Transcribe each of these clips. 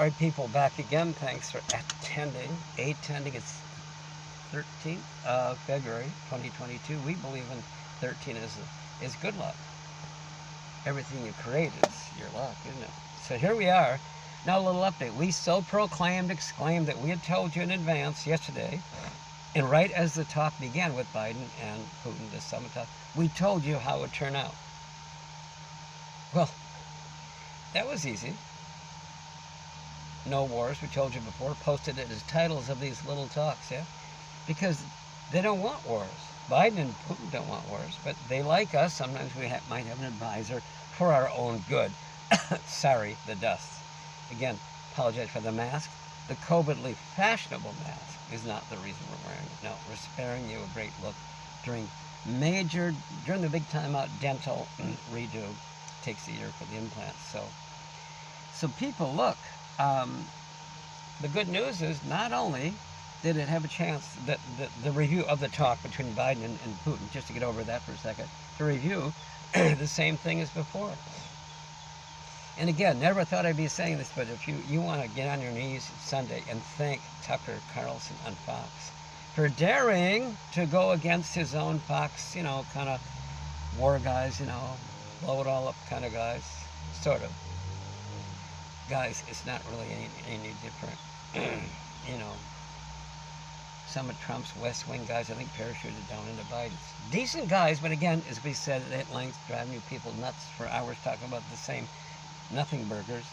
All right, people, back again. Thanks for attending. It's 13th of February, 2022. We believe in 13 is good luck. Everything you create is your luck, isn't it? So here we are. Now a little update. We so exclaimed that we had told you in advance yesterday, and right as the talk began with Biden and Putin, the summit talk, we told you how it would turn out. Well, that was easy. No wars, we told you before, posted it as titles of these little talks, yeah? Because they don't want wars. Biden and Putin don't want wars, but they like us. Sometimes we might have an advisor for our own good. Sorry, the dust. Again, apologize for the mask. The COVIDly fashionable mask is not the reason we're wearing it. No, we're sparing you a great look during the big time out dental redo. Takes a year for the implants. So people, look, the good news is not only did it have a chance, that the review of the talk between Biden and Putin, just to get over that for a second, to review the same thing as before. And again, never thought I'd be saying this, but if you want to get on your knees Sunday and thank Tucker Carlson on Fox for daring to go against his own Fox, kind of war guys, blow it all up kind of guys, sort of. Guys, it's not really any different. Some of Trump's West Wing guys, I think, parachuted down into Biden's. Decent guys, but again, as we said at length, driving you people nuts for hours talking about the same nothing burgers.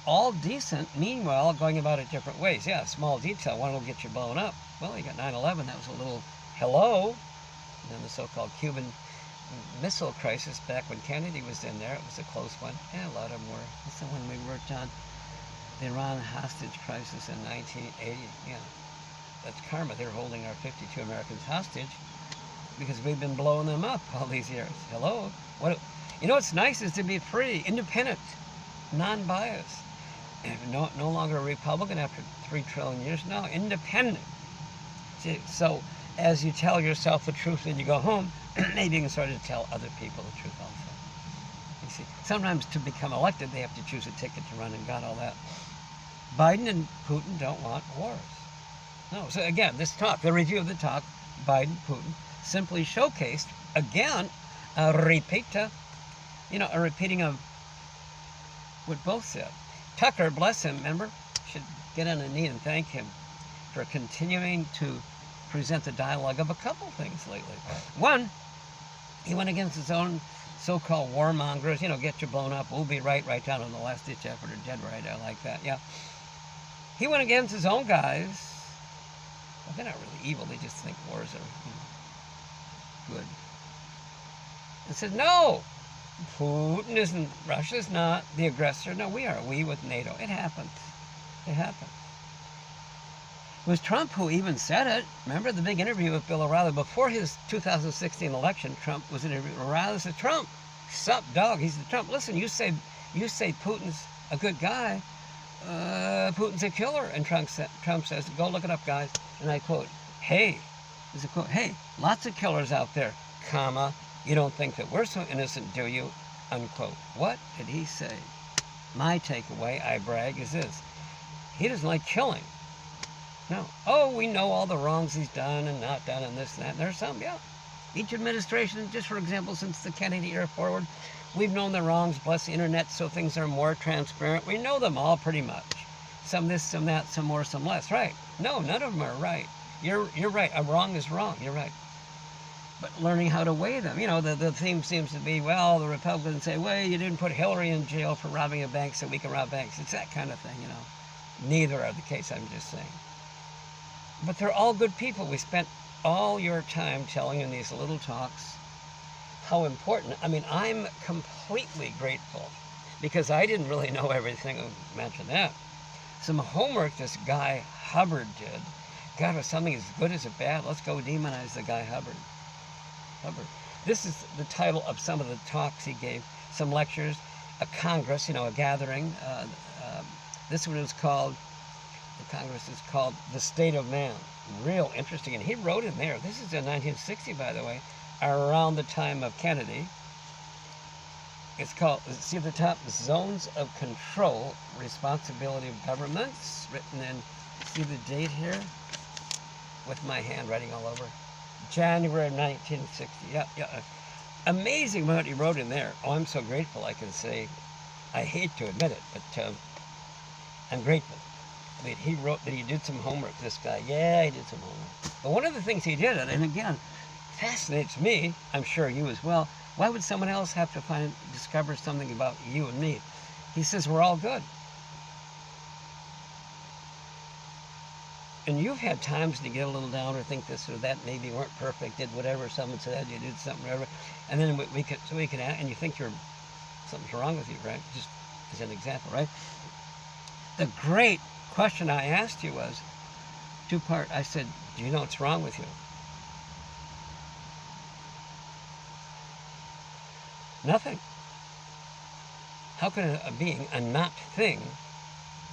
All decent, meanwhile, going about it different ways. Yeah, small detail, one will get you blown up. Well, you got 9/11, that was a little hello. And then the so-called Cuban Missile Crisis back when Kennedy was in there, it was a close one. Yeah, a lot of them were. That's the one we worked on, the Iran hostage crisis in 1980. Yeah, that's karma. They're holding our 52 Americans hostage because we've been blowing them up all these years. Hello? What's nice is to be free, independent, non-biased. No longer a Republican after 3 trillion years. No, independent. So as you tell yourself the truth and you go home, maybe you can start to tell other people the truth also. You see, sometimes to become elected, they have to choose a ticket to run and got all that. Biden and Putin don't want wars. No, so again, this talk, the review of the talk, Biden, Putin, simply showcased, again, a repeating of what both said. Tucker, bless him, remember, should get on a knee and thank him for continuing to present the dialogue of a couple things lately. One, he went against his own so-called warmongers, get you blown up, we'll be right down on the last ditch effort, or dead right, I like that, yeah. He went against his own guys. Well, they're not really evil, they just think wars are good. And said, no, Putin isn't, Russia's not the aggressor, no, we with NATO. It happened. It was Trump who even said it. Remember the big interview with Bill O'Reilly before his 2016 election? Trump was interviewing O'Reilly. Said, Trump, sup, dog? He's the Trump. Listen, you say Putin's a good guy. Putin's a killer. And Trump says, go look it up, guys. And I quote, hey, there's a quote, hey, lots of killers out there, comma, you don't think that we're so innocent, do you? Unquote. What did he say? My takeaway, I brag, is this. He doesn't like killing. No. Oh, we know all the wrongs he's done and not done and this and that. And there's some, yeah. Each administration, just for example, since the Kennedy era forward, we've known the wrongs, bless the internet, so things are more transparent. We know them all pretty much. Some this, some that, some more, some less. Right. No, none of them are right. You're right. A wrong is wrong. You're right. But learning how to weigh them. The theme seems to be, well, the Republicans say, well, you didn't put Hillary in jail for robbing a bank so we can rob banks. It's that kind of thing, Neither are the case, I'm just saying. But they're all good people. We spent all your time telling in these little talks how important. I mean, I'm completely grateful because I didn't really know everything. Imagine that. Some homework this guy Hubbard did. God, was something as good as it bad. Let's go demonize the guy Hubbard. This is the title of some of the talks he gave. Some lectures, a congress, a gathering. This one is called. The Congress is called The State of Man. Real interesting. And he wrote in there, this is in 1960, by the way, around the time of Kennedy. It's called, see at the top, Zones of Control, Responsibility of Governments, written in, see the date here? With my handwriting all over. January 1960. Yeah, yeah. Amazing what he wrote in there. Oh, I'm so grateful I can say, I hate to admit it, but I'm grateful. I mean, he wrote that he did some homework, this guy. Yeah, he did some homework. But one of the things he did, and again, fascinates me, I'm sure you as well, why would someone else have to discover something about you and me? He says we're all good. And you've had times to get a little down or think this or that, maybe you weren't perfect, did whatever someone said, you did something, whatever, and then we could, and you think something's wrong with you, right? Just as an example, right? The great question I asked you was, two-part, I said, do you know what's wrong with you? Nothing. How can a being, a not thing,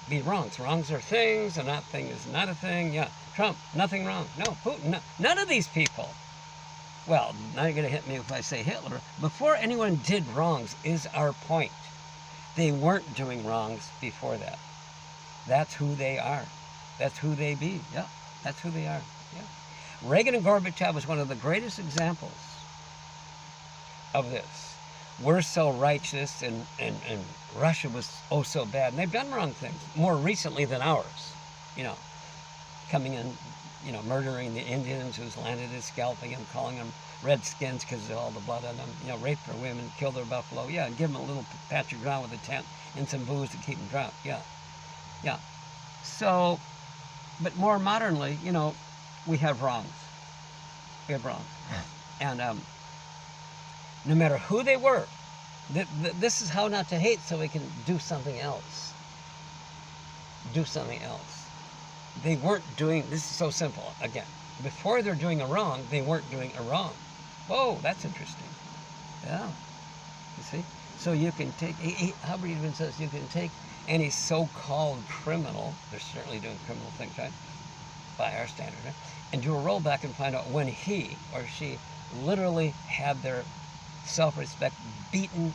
be wrong? So wrongs are things, a not thing is not a thing. Yeah, Trump, nothing wrong. No, Putin, no, none of these people. Well, now you're going to hit me if I say Hitler. Before anyone did wrongs is our point. They weren't doing wrongs before that. That's who they are. That's who they be. Yeah, that's who they are. Yeah. Reagan and Gorbachev was one of the greatest examples of this. We're so righteous, and Russia was oh so bad, and they've done wrong things more recently than ours. You know, coming in, you know, murdering the Indians who's landed and scalping them, calling them redskins because of all the blood on them. You know, rape their women, kill their buffalo. Yeah, and give them a little patch of ground with a tent and some booze to keep them drunk. Yeah, yeah. So, but more modernly, you know, we have wrongs. We have wrongs, and no matter who they were, this is how not to hate, so we can do something else. Do something else. They weren't doing, this is so simple, again. Before they're doing a wrong, they weren't doing a wrong. Whoa, that's interesting. Yeah, you see? So you can take, Hubbard even says you can take any so-called criminal, they're certainly doing criminal things, right? By our standard, right? And do a rollback and find out when he or she literally had their self-respect beaten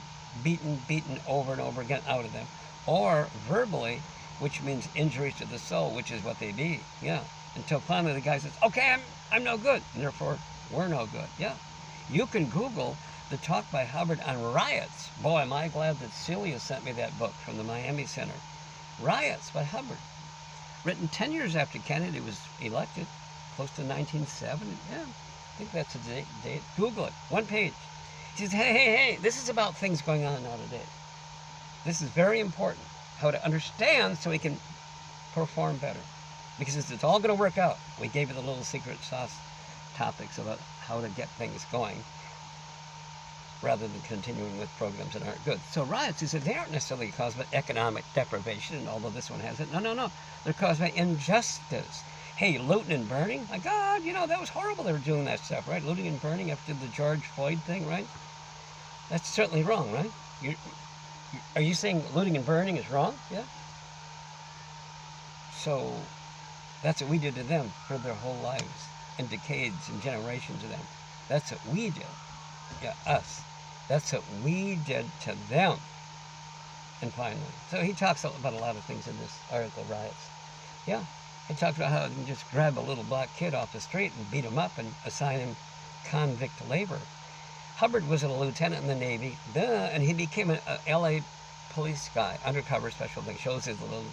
over and over again out of them, or verbally, which means injuries to the soul, which is what they be. Yeah, until finally the guy says, okay, I'm no good, and therefore we're no good. Yeah, you can Google the talk by Hubbard on riots. Boy, am I glad that Celia sent me that book from the Miami Center. Riots by Hubbard, written 10 years after Kennedy was elected, close to 1970. Yeah, I think that's the date. Google it, one page. He says, hey, this is about things going on nowadays. This is very important, how to understand so we can perform better. Because it's all going to work out. We gave you the little secret sauce topics about how to get things going rather than continuing with programs that aren't good. So riots, he said, they aren't necessarily caused by economic deprivation, and although this one has it. No. They're caused by injustice. Hey, looting and burning? My God, you know, that was horrible they were doing that stuff, right? Looting and burning after the George Floyd thing, right? That's certainly wrong, right? Are you saying looting and burning is wrong? Yeah. So that's what we did to them for their whole lives, and decades and generations of them. That's what we did. Yeah, us. That's what we did to them. And finally, so he talks about a lot of things in this article, Riots. Yeah. He talked about how you can just grab a little black kid off the street and beat him up and assign him convict labor. Hubbard was a lieutenant in the Navy, and he became a LA police guy, undercover special thing, shows his little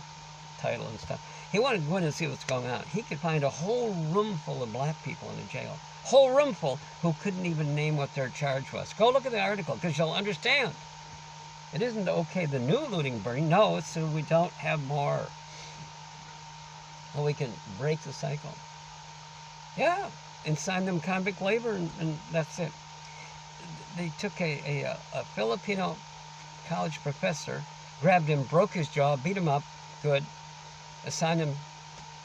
title and stuff. He wanted to go in and see what's going on. He could find a whole room full of black people in a jail, whole room full, who couldn't even name what their charge was. Go look at the article, because you'll understand. It isn't okay, the new looting and burning. No, it's so we don't have more. Well, we can break the cycle. Yeah, and sign them convict labor, and that's it. They took a Filipino college professor, grabbed him, broke his jaw, beat him up, good, assigned him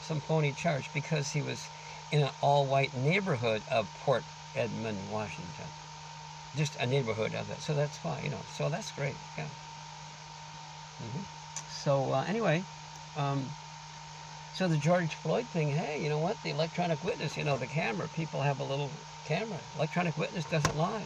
some phony charge because he was in an all-white neighborhood of Port Edmond, Washington. Just a neighborhood of it. So that's fine, you know. So that's great, yeah. So anyway, so the George Floyd thing, hey, you know what? The electronic witness, you know, the camera, people have a little camera. Electronic witness doesn't lie.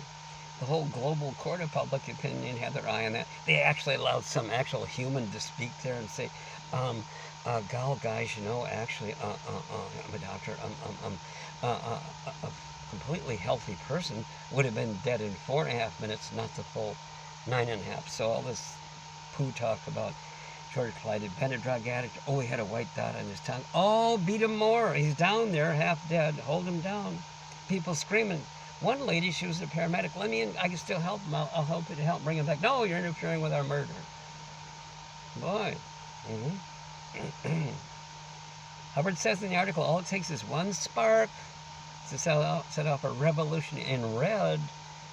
the whole global court of public opinion had their eye on that. They actually allowed some actual human to speak there and say, guys, actually, I'm a doctor. A completely healthy person would have been dead in 4.5 minutes, not the full 9.5. So all this poo talk about George Clyde had been a drug addict. Oh, he had a white dot on his tongue. Oh, beat him more. He's down there, half dead. Hold him down. People screaming. One lady, she was a paramedic. Let me in. I can still help him. I'll help you to help bring him back. No, you're interfering with our murder. Boy. Hubbard says in the article, all it takes is one spark to set off a revolution in red,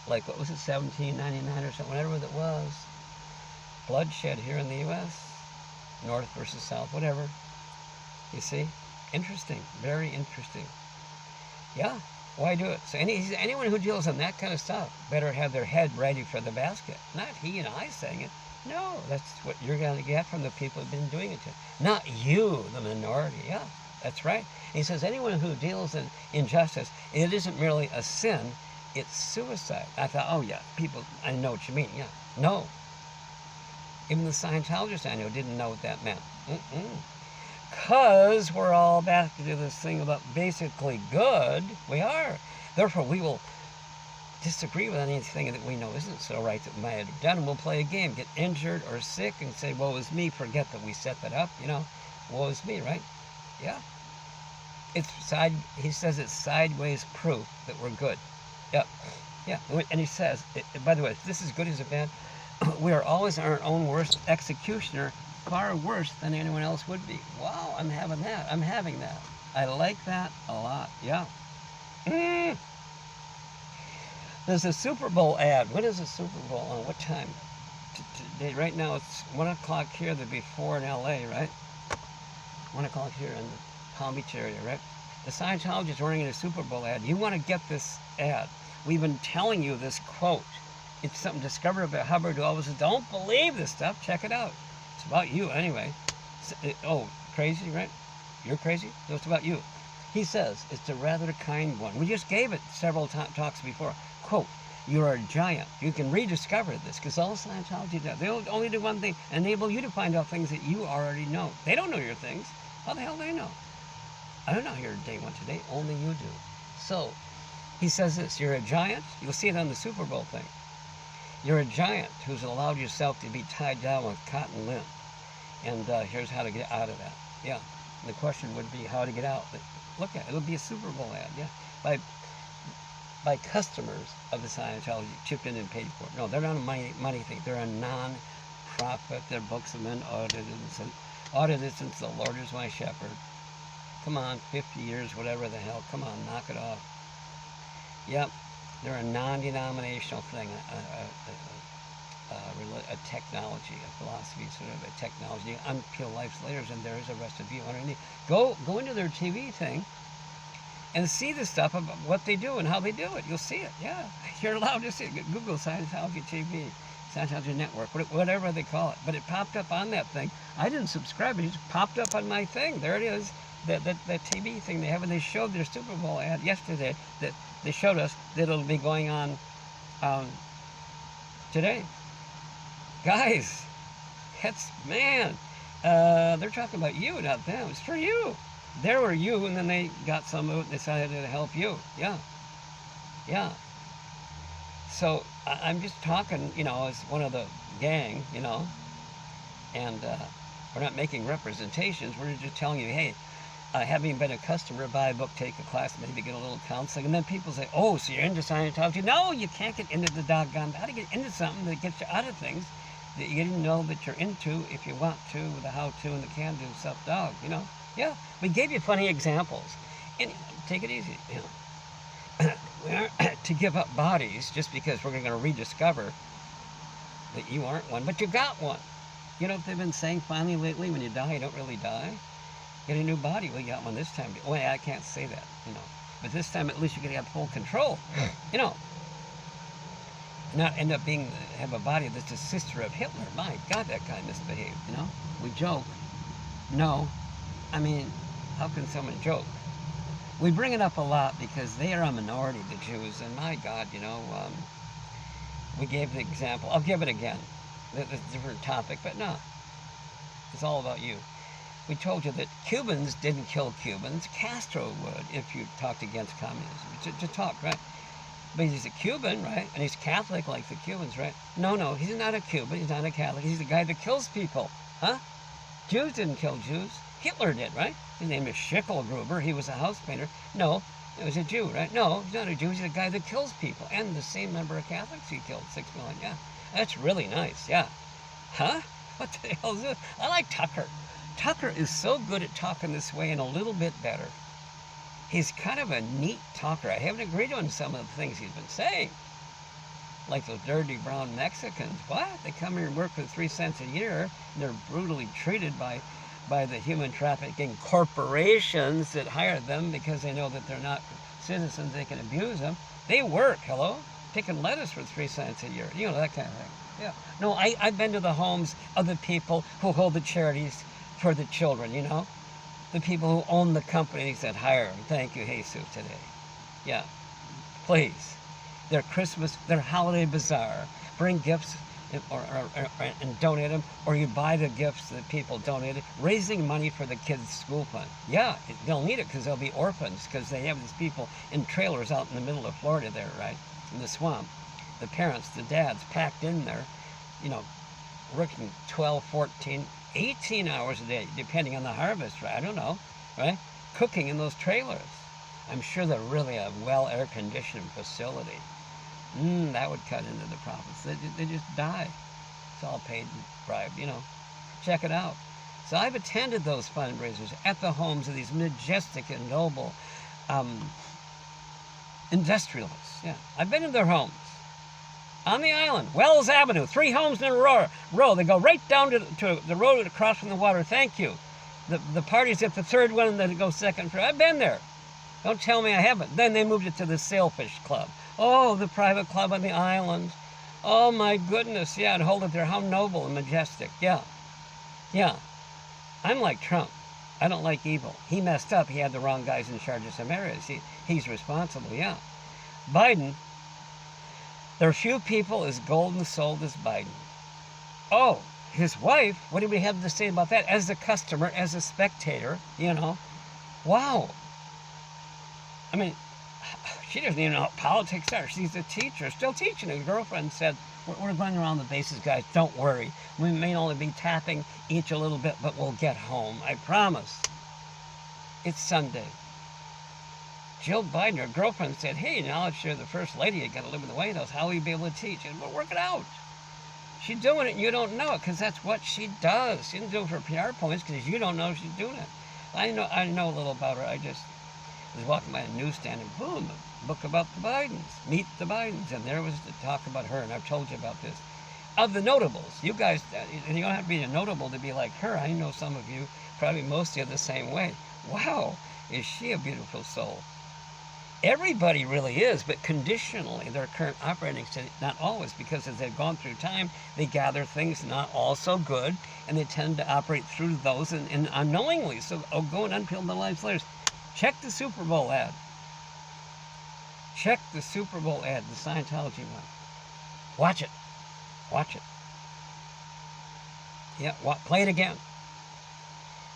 like, what was it, 1799 or something, whatever it was. Bloodshed here in the U.S., North versus South, whatever. You see? Interesting. Very interesting. Yeah. Why do it? So anyone who deals in that kind of stuff better have their head ready for the basket. Not he and I saying it. No, that's what you're going to get from the people who've been doing it to. Not you, the minority. Yeah, that's right. And he says anyone who deals in injustice, it isn't merely a sin, it's suicide. I thought, oh yeah, people, I know what you mean. Yeah. No. Even the Scientologists I know didn't know what that meant. Because we're all back to this thing about basically good. We are. Therefore, we will disagree with anything that we know isn't so right that we might have done, and we'll play a game, get injured or sick, and say, woe is me, forget that we set that up, woe is me, right? Yeah. He says it's sideways proof that we're good. Yeah. Yeah. And he says, by the way, if this is good, is it bad? We are always our own worst executioner, far worse than anyone else would be. Wow, I'm having that. I'm having that. I like that a lot. Yeah. There's a Super Bowl ad. When is the Super Bowl on? What time? Today, right now it's 1 o'clock here. There'd be 4 in LA, right? 1 o'clock here in the Palm Beach area, right? The Scientologists running a Super Bowl ad. You want to get this ad. We've been telling you this quote. It's something discovered by Hubbard, who always says, don't believe this stuff. Check it out. It's about you anyway. Crazy, right? You're crazy? No, it's about you. He says, it's a rather kind one. We just gave it several talks before. Quote, you're a giant. You can rediscover this, because all Scientology does, they'll only do one thing, enable you to find out things that you already know. They don't know your things. How the hell do they know? I'm not here day one today. Only you do. So, he says this, you're a giant. You'll see it on the Super Bowl thing. You're a giant who's allowed yourself to be tied down with cotton lint. And here's how to get out of that. Yeah. The question would be how to get out. But look at it. It'll be a Super Bowl ad. Yeah. By customers of the Scientology chipped in and paid for it. No, they're not a money thing. They're a non-profit. Their books have been audited since the Lord is my shepherd. Come on, 50 years, whatever the hell. Come on, knock it off. Yep. They're a non-denominational thing, a technology, a philosophy, sort of a technology. Unpeel life's layers, and there is a rest of you underneath. Go into their TV thing and see the stuff about what they do and how they do it. You'll see it. Yeah, you're allowed to see it. Google Scientology TV, Scientology Network, whatever they call it. But it popped up on that thing. I didn't subscribe. It just popped up on my thing. There it is. That TV thing they have, and they showed their Super Bowl ad yesterday. That they showed us that it'll be going on today. Guys, they're talking about you, not them. It's for you. They were you, and then they got some of it and decided to help you. Yeah. Yeah. So I'm just talking, as one of the gang, and we're not making representations. We're just telling you, hey, having been a customer, buy a book, take a class, maybe get a little counseling, and then people say, oh, so you're into Scientology? No, you can't get into the doggone. How to get into something that gets you out of things that you didn't know that you're into if you want to, with the how-to and the can-do stuff, dog, Yeah, we gave you funny examples. And take it easy, We aren't to give up bodies just because we're going to rediscover that you aren't one, but you got one. You know what they've been saying finally lately? When you die, you don't really die. Get a new body. Well, you got one this time. Well, I can't say that, But this time, at least you're going to have full control, Not end up have a body that's a sister of Hitler. My God, that guy misbehaved, We joke. No. I mean, how can someone joke? We bring it up a lot because they are a minority, the Jews, and my God, We gave the example. I'll give it again. It's a different topic, but no. It's all about you. We told you that Cubans didn't kill Cubans. Castro would if you talked against communism. To talk, right? But he's a Cuban, right? And he's Catholic like the Cubans, right? No, he's not a Cuban. He's not a Catholic. He's the guy that kills people. Huh? Jews didn't kill Jews. Hitler did, right? His name is Schicklgruber. He was a house painter. No, it was a Jew, right? No, he's not a Jew. He's a guy that kills people. And the same number of Catholics he killed, 6 million. Yeah, that's really nice. Yeah. Huh? What the hell is this? I like Tucker. Tucker is so good at talking this way and a little bit better. He's kind of a neat talker. I haven't agreed on some of the things he's been saying. Like those dirty brown Mexicans. What? They come here and work for 3 cents a year, and they're brutally treated by the human trafficking corporations that hire them because they know that they're not citizens, they can abuse them. They work, hello? Picking lettuce for 3 cents a year. You know, that kind of thing. Yeah. No, I've been to the homes of the people who hold the charities for the children, you know? The people who own the companies that hire them. Thank you, Jesus, today. Yeah. Please. Their Christmas, their holiday bazaar. Bring gifts and donate them, or you buy the gifts that people donated, raising money for the kids' school fund. Yeah, they'll need it because they'll be orphans because they have these people in trailers out in the middle of Florida there, right? In the swamp. The parents, the dads, packed in there, you know, working 12, 14, 18 hours a day, depending on the harvest, right? I don't know, right? Cooking in those trailers. I'm sure they're really a well air-conditioned facility. That would cut into the profits. They just die. It's all paid and bribed, you know. Check it out. So I've attended those fundraisers at the homes of these majestic and noble industrialists. Yeah, I've been in their homes. On the island, Wells Avenue, 3 homes in a row. They go right down to the road across from the water. Thank you. The party's at the 3rd one, and then it goes 2nd. I've been there. Don't tell me I haven't. Then they moved it to the Sailfish Club. Oh, the private club on the island. Oh, my goodness. Yeah, and hold it there. How noble and majestic. Yeah. Yeah. I'm like Trump. I don't like evil. He messed up. He had the wrong guys in charge of some areas. He's responsible. Yeah. Biden. There are few people as golden-souled as Biden. Oh, his wife, what do we have to say about that? As a customer, as a spectator, you know. Wow. I mean, she doesn't even know what politics are. She's a teacher, still teaching. Her girlfriend said, we're going around the bases, guys. Don't worry. We may only be tapping each a little bit, but we'll get home. I promise. It's Sunday. Jill Biden, her girlfriend, said, hey, now that you're the first lady, you got to live in the White House. How will you be able to teach? And we'll work it out. She's doing it, and you don't know it, because that's what she does. She didn't do it for PR points, because you don't know she's doing it. I know a little about her. I just was walking by a newsstand, and boom, a book about the Bidens. Meet the Bidens. And there was the talk about her, and I've told you about this. Of the notables, you guys, and you don't have to be a notable to be like her. I know some of you, probably most of you the same way. Wow, is she a beautiful soul? Everybody really is, but conditionally, their current operating state, not always, because as they've gone through time, they gather things not all so good, and they tend to operate through those and unknowingly. So, go and unpeel the life layers. Check the Super Bowl ad. Check the Super Bowl ad, the Scientology one. Watch it. Watch it. Yeah, play it again.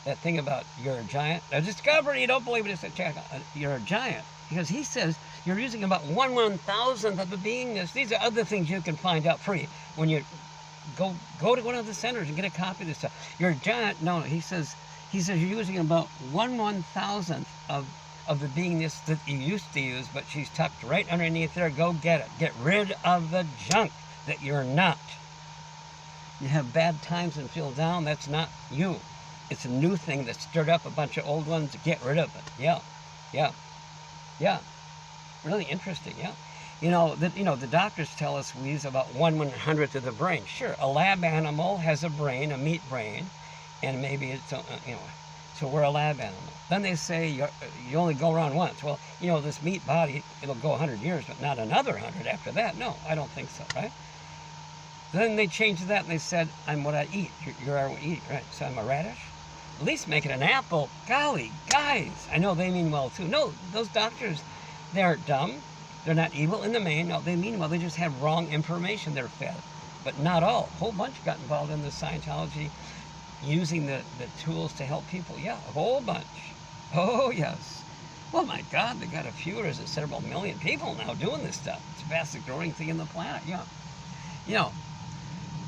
That thing about you're a giant. A discovery, you don't believe it, check. You're a giant. Because he says you're using about 1/1000th of the beingness. These are other things you can find out free when you go to one of the centers and get a copy of this stuff. You're a giant. No, he says you're using about 1/1000th of the beingness that you used to use, but she's tucked right underneath there. Go get it. Get rid of the junk that you're not. You have bad times and feel down. That's not you. It's a new thing that stirred up a bunch of old ones. Get rid of it. Yeah. Really interesting. Yeah. The doctors tell us we use about 1/100th of the brain. Sure, a lab animal has a brain, a meat brain, and maybe it's so we're a lab animal. Then they say you only go around once. Well, this meat body, it'll go 100 years, but not another 100 after that. No, I don't think so, right? Then they changed that and they said, I'm what I eat. You're what I eat, right? So I'm a radish? At least make it an apple. Golly, guys. I know they mean well, too. No, those doctors, they aren't dumb. They're not evil in the main. No, they mean well. They just have wrong information they're fed. But not all. A whole bunch got involved in the Scientology using the tools to help people. Yeah, a whole bunch. Oh, yes. Well, my God, they got a few, or is it several million people now doing this stuff. It's the fastest growing thing in the planet, yeah. You know,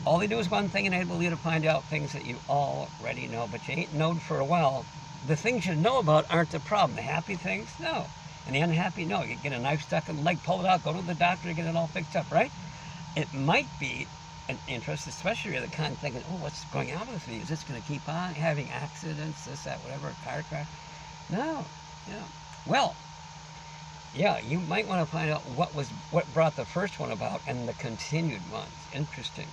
all they do is one thing, enable you to find out things that you already know, but you ain't known for a while. The things you know about aren't the problem. The happy things, no. And the unhappy, no. You get a knife stuck in the leg, pull it out, go to the doctor, get it all fixed up, right? It might be an interest, especially if you're the kind of thinking, oh, what's going on with me? Is this going to keep on having accidents, this, that, whatever, a car crash? No, yeah. Well, yeah, you might want to find out what brought the first one about and the continued ones. Interesting.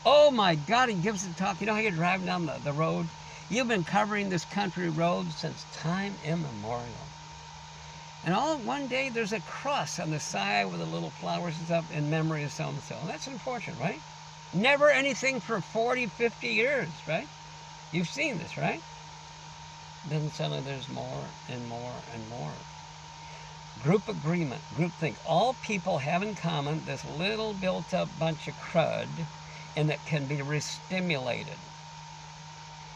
Oh my God, he gives a talk. You know how you're driving down the road? You've been covering this country road since time immemorial. And all one day there's a cross on the side with the little flowers and stuff in memory of so-and-so. That's unfortunate, right? Never anything for 40, 50 years, right? You've seen this, right? Then suddenly there's more and more and more. Group agreement, group think. All people have in common this little built-up bunch of crud, and that can be re-stimulated.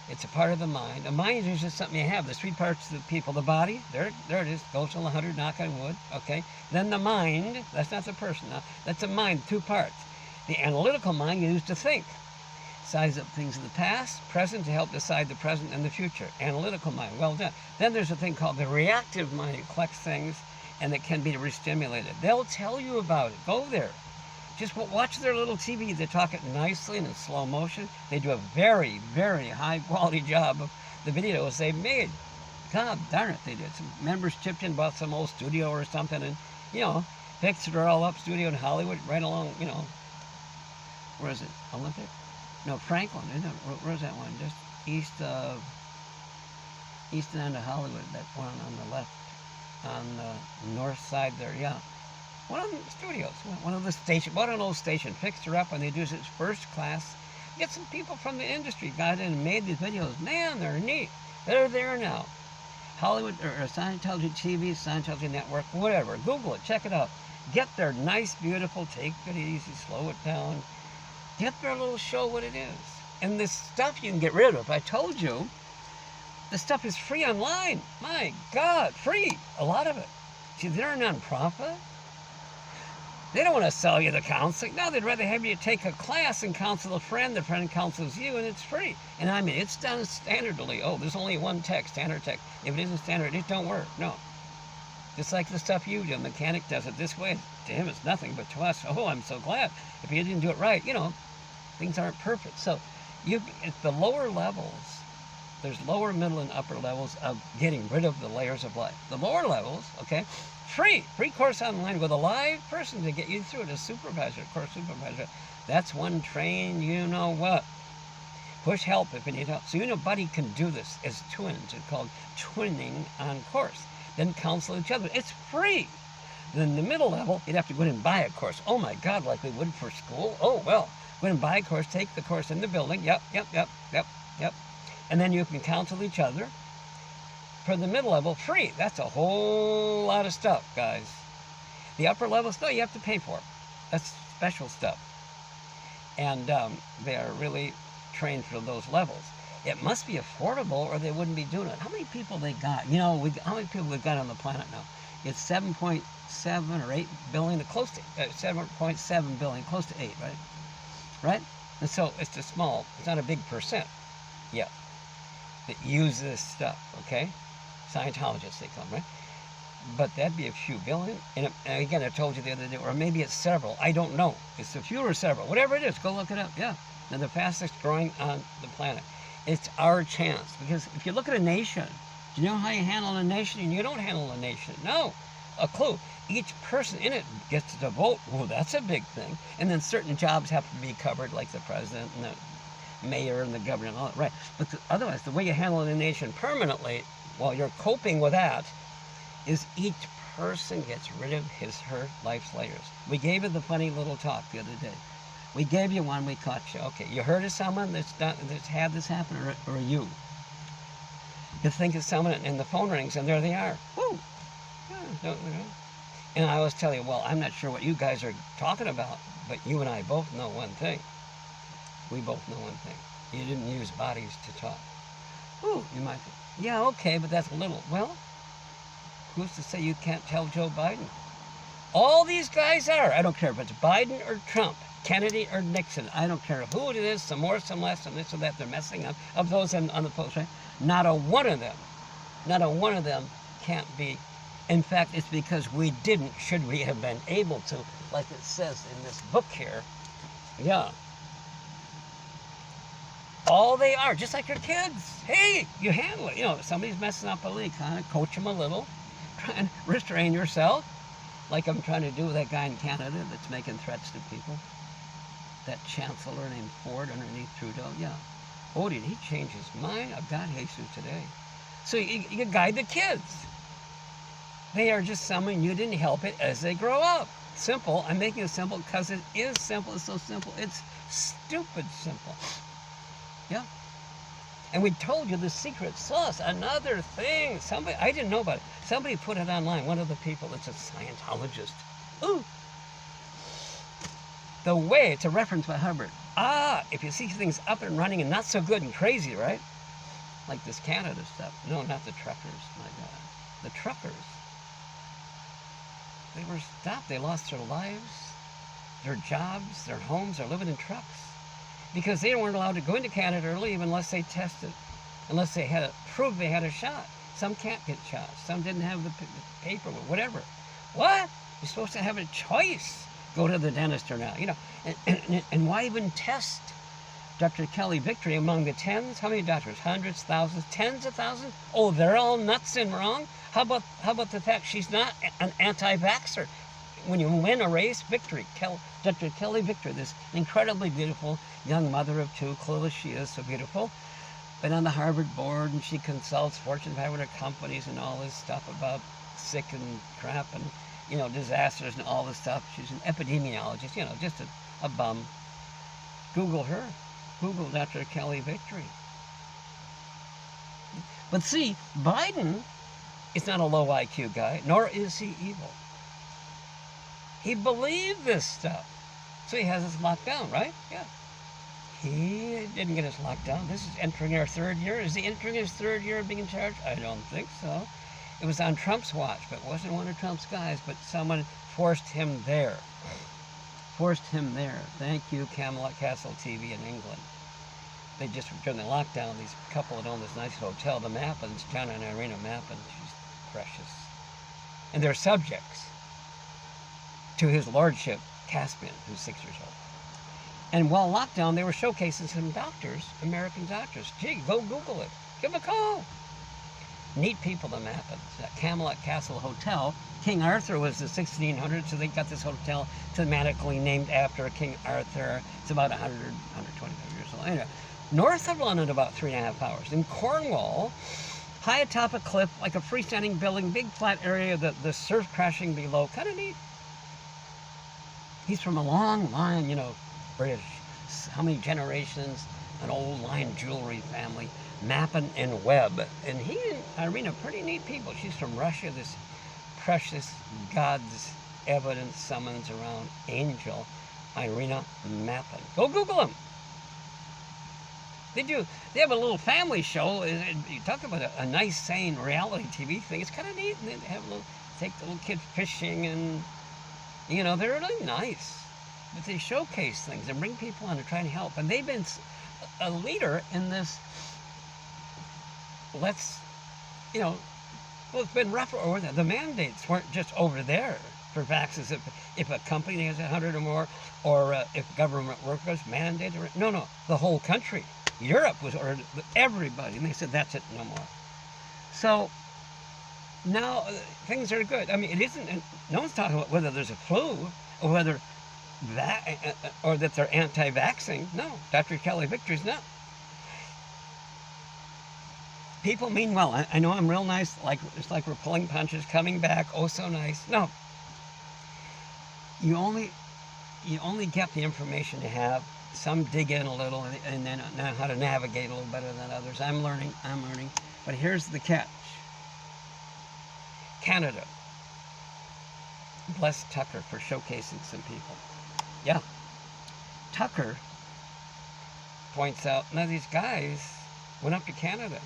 It's a part of the mind. The mind is just something you have. There's three parts of the people. The body, there it is, goes till 100, knock on wood, okay? Then the mind, that's not the person now, that's the mind, two parts. The analytical mind used to think. Size up things in the past, present to help decide the present and the future. Analytical mind, well done. Then there's a thing called the reactive mind. It collects things and it can be re-stimulated. They'll tell you about it. Go there. Just watch their little TV. They talk it nicely and in slow motion. They do a very, very high quality job of the videos they've made. God darn it, they did. Some members chipped in, bought some old studio or something, and, you know, fixed it all up, studio in Hollywood, right along, you know, where is it, Olympic? No, Franklin, isn't it? Where's that one? Just east end of Hollywood, that one on the left, on the north side there, yeah. One of the studios, one of the old station, fixed her up, and they do this first class. Get some people from the industry, got in and made these videos. Man, they're neat. They're there now. Hollywood, or Scientology TV, Scientology Network, whatever. Google it, check it out. Get their nice, beautiful, take it easy, slow it down. Get their little show what it is. And this stuff you can get rid of. I told you, the stuff is free online. My God, free, a lot of it. See, they're a nonprofit. They don't want to sell you the counseling. No, they'd rather have you take a class and counsel a friend. The friend counsels you, and it's free. And I mean, it's done standardly. Oh, there's only one text, standard text. If it isn't standard, it don't work. No. Just like the stuff you do. A mechanic does it this way. To him, it's nothing. But to us, oh, I'm so glad. If you didn't do it right, you know, things aren't perfect. So, at the lower levels, there's lower, middle, and upper levels of getting rid of the layers of life. The lower levels, okay, free course online with a live person to get you through it, a supervisor, course supervisor. That's one trained, you know what. Push help if you need help. So you and a buddy can do this as twins. It's called twinning on course. Then counsel each other. It's free. Then the middle level, you'd have to go in and buy a course. Oh my God, like we would for school? Oh, well, go in and buy a course, take the course in the building. Yep. And then you can counsel each other. For the middle level, free. That's a whole lot of stuff, guys. The upper levels, no, you have to pay for it. That's special stuff. And they are really trained for those levels. It must be affordable or they wouldn't be doing it. How many people they got? You know, how many people we've got on the planet now? It's 7.7 or 8 billion, close to 7.7 billion, close to 8, right? Right? And so it's it's not a big percent yet that use this stuff, okay? Scientologists, they call them, right? But that'd be a few billion. And again, I told you the other day, or maybe it's several. I don't know. It's a few or several. Whatever it is, go look it up. Yeah. They're the fastest growing on the planet. It's our chance. Because if you look at a nation, do you know how you handle a nation? And you don't handle a nation. No. A clue. Each person in it gets to vote. Oh, that's a big thing. And then certain jobs have to be covered, like the president and the mayor and the governor and all that. Right. But otherwise, the way you handle a nation permanently, while you're coping with that, is each person gets rid of her life's layers. We gave you the funny little talk the other day. We gave you one, we caught you. Okay, you heard of someone that's had this happen, or you? You think of someone and the phone rings and there they are. Woo! And I always tell you, well, I'm not sure what you guys are talking about, but you and I both know one thing. We both know one thing. You didn't use bodies to talk. Ooh, you might think, yeah, okay, but that's a little. Well, who's to say you can't tell Joe Biden? All these guys are. I don't care if it's Biden or Trump, Kennedy or Nixon. I don't care who it is, some more, some less, some this or that. They're messing up. Of those on the post, right? Not a one of them can't be. In fact, it's because we didn't, should we have been able to, like it says in this book here. Yeah. All they are, just like your kids. Hey, you handle it. You know, if somebody's messing up a leak, kind of coach them a little. Try and restrain yourself. Like I'm trying to do with that guy in Canada that's making threats to people. That chancellor named Ford underneath Trudeau. Yeah. Oh, did he change his mind? I've got Jesus today. So you guide the kids. They are just someone, you didn't help it as they grow up. Simple. I'm making it simple because it is simple. It's so simple. It's stupid simple. Yeah. And we told you the secret sauce. Another thing. Somebody, I didn't know about it. Somebody put it online. One of the people that's a Scientologist. Ooh. The way, it's a reference by Hubbard. If you see things up and running and not so good and crazy, right? Like this Canada stuff. No, not the truckers, my God. The truckers. They were stopped. They lost their lives, their jobs, their homes. They're living in trucks. Because they weren't allowed to go into Canada or leave unless they tested, unless they had proved they had a shot. Some can't get shots. Some didn't have the paperwork, whatever. What? You're supposed to have a choice. Go to the dentist or not. You know, and why even test? Dr. Kelly Victory among the tens. How many doctors? Hundreds, thousands, tens of thousands? Oh, they're all nuts and wrong. How about the fact she's not an anti-vaxxer? When you win a race, Victory. Dr. Kelly Victory, this incredibly beautiful young mother of two, clueless she is, so beautiful. Been on the Harvard board, and she consults Fortune 500 companies and all this stuff about sick and crap and, you know, disasters and all this stuff. She's an epidemiologist, you know, just a bum. Google her. Google Dr. Kelly Victory. But see, Biden is not a low IQ guy, nor is he evil. He believed this stuff. So he has us locked down, right? Yeah. He didn't get us locked down. This is entering our third year. Is he entering his third year of being in charge? I don't think so. It was on Trump's watch, but it wasn't one of Trump's guys, but someone forced him there. Forced him there. Thank you, Camelot Castle TV in England. They just, during the lockdown, these couple had owned this nice hotel, the Mappins, John and Irina Mappin, she's precious. And they're subjects to his lordship, Caspian, who's 6 years old. And while lockdown, they were showcasing some doctors, American doctors. Gee, go Google it. Give them a call. Neat people, the Mappins. That Camelot Castle Hotel. King Arthur was the 1600s, so they got this hotel thematically named after King Arthur. It's about 100, 125 years old. Anyway, north of London, about 3.5 hours. In Cornwall, high atop a cliff, like a freestanding building, big flat area, the surf crashing below. Kind of neat. He's from a long line, you know, British. How many generations? An old line jewelry family. Mappin and Webb. And he and Irina, pretty neat people. She's from Russia, this precious God's evidence summons around angel, Irina Mappin. Go Google them. They have a little family show. You talk about a nice, sane reality TV thing. It's kind of neat. And they have take the little kids fishing and, you know, they're really nice. But they showcase things and bring people on to try and help. And they've been a leader in this, you know, well, it's been rough over there. The mandates weren't just over there for vaccines. If a company has 100 or more, or if government workers mandated, no, the whole country. Europe was ordered, everybody, and they said, that's it, no more. So now things are good. I mean, it isn't, no one's talking about whether there's a flu or whether that, or that they're anti-vaxxing. No, Dr. Kelly Victory's not. People mean well. I know I'm real nice, like it's like we're pulling punches, coming back, oh so nice. No. You only get the information you have. Some dig in a little and then know how to navigate a little better than others. I'm learning. But here's the catch. Canada. Bless Tucker for showcasing some people. Yeah, Tucker points out, now these guys went up to Canada,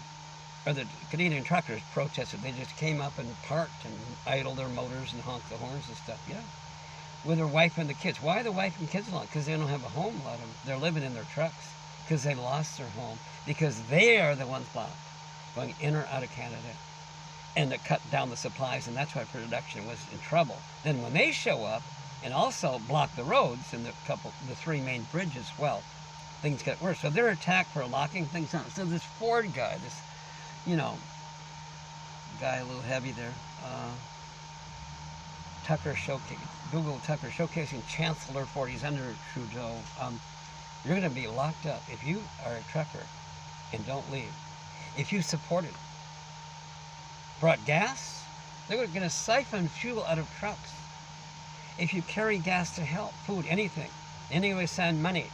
or the Canadian truckers protested. They just came up and parked and idled their motors and honked the horns and stuff. Yeah, with their wife and the kids. Why are the wife and kids along? Because they don't have a home. A lot of them, they're living in their trucks because they lost their home, because they are the ones blocked going in or out of Canada, and it cut down the supplies, and that's why production was in trouble. Then when they show up and also block the roads and the three main bridges, well, things get worse. So they're attacked for locking things down. So this Ford guy, this, guy a little heavy there, Tucker showcase, Google Tucker showcasing Chancellor Ford. He's under Trudeau. You're going to be locked up if you are a trucker and don't leave. If you supported, brought gas, they're going to siphon fuel out of trucks. If you carry gas to help, food, anything, anyway, send money.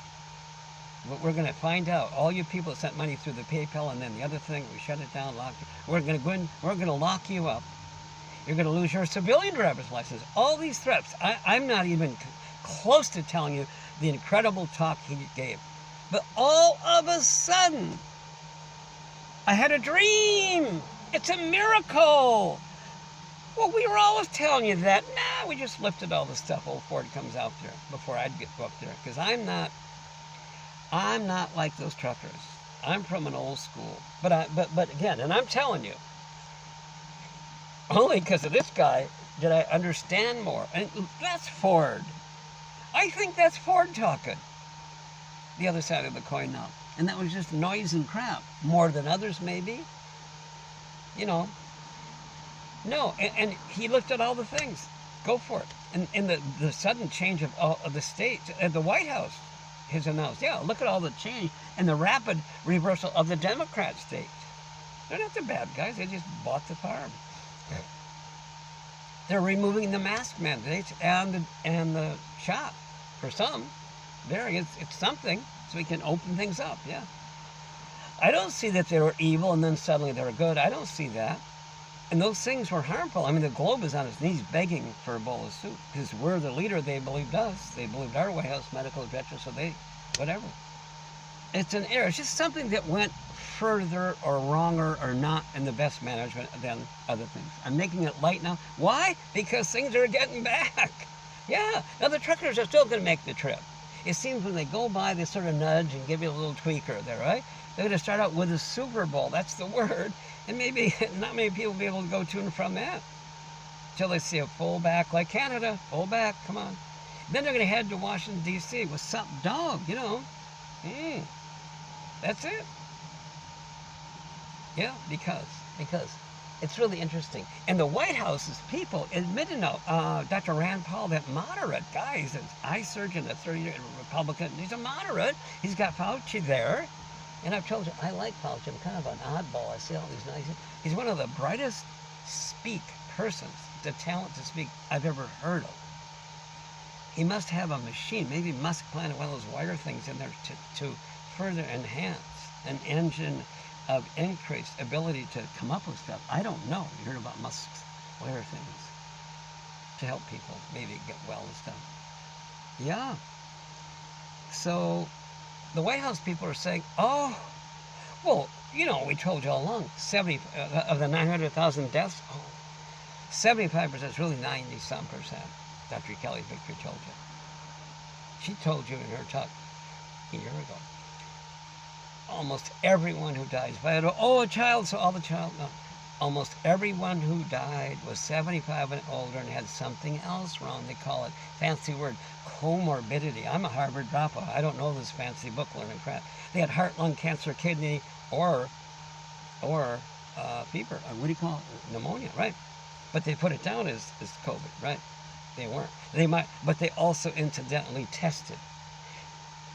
But we're going to find out. All you people that sent money through the PayPal, and then the other thing, we shut it down, locked it. We're going to go in, we're going to lock you up. You're going to lose your civilian driver's license. All these threats. I'm not even close to telling you the incredible talk he gave. But all of a sudden, I had a dream. It's a miracle. Well, we were always telling you that. Nah, we just lifted all the stuff. Old Ford comes out there before I'd go up there, because I'm not like those truckers. I'm from an old school. But again, and I'm telling you, only because of this guy did I understand more. And that's Ford. I think that's Ford talking. The other side of the coin now. And that was just noise and crap. More than others, maybe. No, and he looked at all the things. Go for it. And the sudden change of the state, the White House has announced, yeah, look at all the change and the rapid reversal of the Democrat state. They're not the bad guys. They just bought the farm. They're removing the mask mandates and the shop. For some, it's something, so we can open things up, yeah. I don't see that they were evil and then suddenly they were good. I don't see that. And those things were harmful. I mean, the globe is on its knees begging for a bowl of soup, because we're the leader. They believed us. They believed our White House medical director, so whatever. It's an error. It's just something that went further or wronger or not in the best management than other things. I'm making it light now. Why? Because things are getting back. Yeah. Now, the truckers are still going to make the trip. It seems when they go by, they sort of nudge and give you a little tweaker there, right? They're going to start out with a Superbowl. That's the word. And maybe not many people will be able to go to and from that until they see a full back like Canada. Full back, come on. Then they're going to head to Washington, D.C. with some dog, That's it. Yeah, because it's really interesting. And the White House's people admitted now, Dr. Rand Paul, that moderate guy, he's an eye surgeon, a 30-year Republican, he's a moderate. He's got Fauci there. And I've told you, I like Fauci. I'm kind of an oddball. I see all these nice... He's one of the brightest persons, the talent to speak I've ever heard of. He must have a machine. Maybe Musk planted one of those wire things in there to further enhance an engine of increased ability to come up with stuff. I don't know. You heard about Musk's wire things to help people maybe get well and stuff. Yeah. So the White House people are saying, oh, well, we told you all along, 70 of the 900,000 deaths, 75% is really 90-some%. Dr. Kelly Victory told you. She told you in her talk a year ago. Almost everyone who dies by a child, so all the child, no. Almost everyone who died was 75 and older and had something else wrong. They call it, fancy word, comorbidity. I'm a Harvard dropout. I don't know this fancy book learning crap. They had heart, lung cancer, kidney, or fever. What do you call it? Pneumonia, right? But they put it down as COVID, right? They weren't. They might, but they also incidentally tested.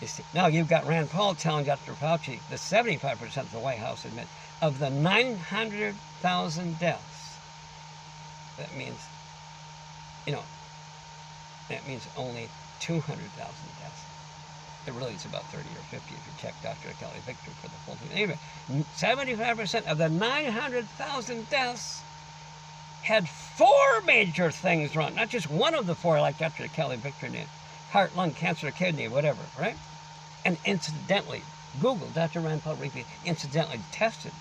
You see, now you've got Rand Paul telling Dr. Fauci that 75% of the White House admit of the 900,000 deaths. That means, that means only 200,000 deaths. It really is about 30 or 50 if you check Dr. Kelly Victor for the full thing. Anyway, 75% of the 900,000 deaths had 4 major things wrong, not just one of the 4, like Dr. Kelly Victor did. Heart, lung, cancer, kidney, whatever, right? And incidentally, Google, Dr. Rand Paul Rigby, incidentally tested,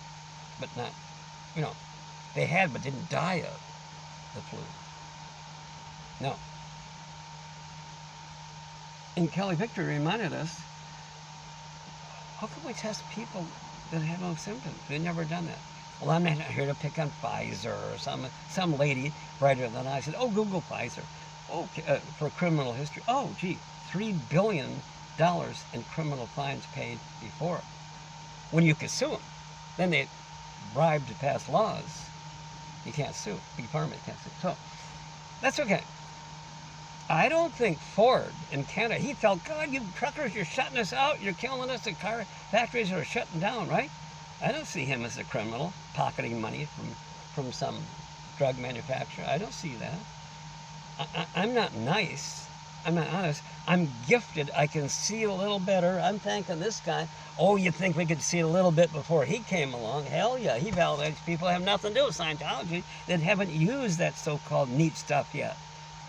but not, they had but didn't die of the flu. No. And Kelly Victor reminded us, how can we test people that have no symptoms? We've never done that. Well, I'm not here to pick on Pfizer or some lady brighter than I said, oh, Google Pfizer. Oh, for criminal history. Oh, gee, $3 billion in criminal fines paid before. When you could sue them. Then they bribed to pass laws. You can't sue. Big Pharma can't sue. So, that's okay. I don't think Ford in Canada, he felt, God, you truckers, you're shutting us out. You're killing us. The car factories are shutting down, right? I don't see him as a criminal, pocketing money from some drug manufacturer. I don't see that. I'm not nice. I'm not honest. I'm gifted. I can see a little better. I'm thanking this guy. Oh, you think we could see a little bit before he came along? Hell yeah. He validates people that have nothing to do with Scientology that haven't used that so-called neat stuff yet.